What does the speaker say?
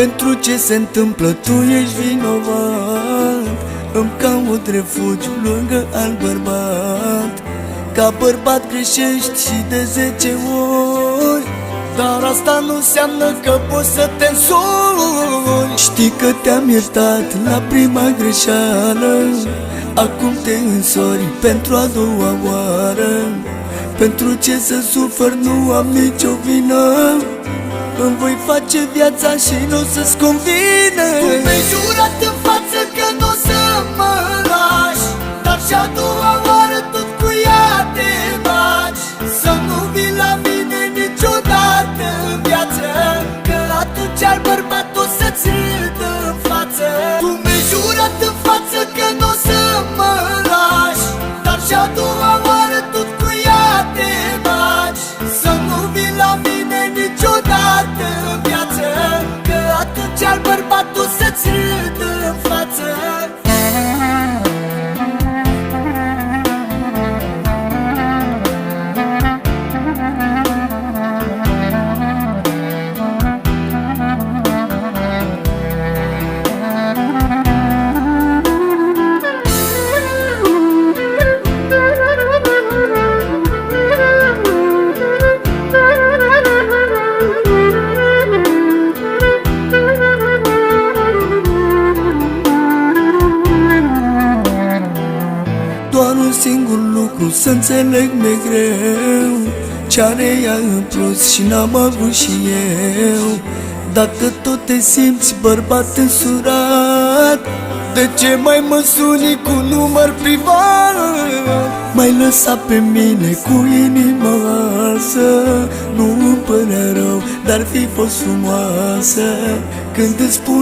Pentru ce se întâmplă tu ești vinovat. Îmi caut refugiu lângă alt bărbat. Ca bărbat greșești și de 10 ori, dar asta nu înseamnă că poți să te însori. Știi că te-am iertat la prima greșeală, acum te însori pentru a doua oară. Pentru ce să sufăr, nu am nicio vină. Îmi voi face viața și nu să-ți convină. Tu mi-ai jurat în față că nu o să mă lași, dar și a doua oară tot cu ea te bagi. Să nu vii la mine niciodată în viață, că atunci al bărbat o să-ți râd în față. Tu mi-ai jurat în față că nu o să mă lași, dar și a doua oară tot cu ea te bagi. Să nu vii la mine niciodată în viață, că atunci al bărbat o să-ți râd în față. Doar un singur lucru să înțeleg mi-e greu, ce are ea în plus și n-am avut și eu. Dacă tot te simți bărbat însurat, de ce mai mă suni cu număr privat? M-ai lăsat pe mine cu inima arsă. Nu îmi părea rău, dar fi fost frumoasă când îți spune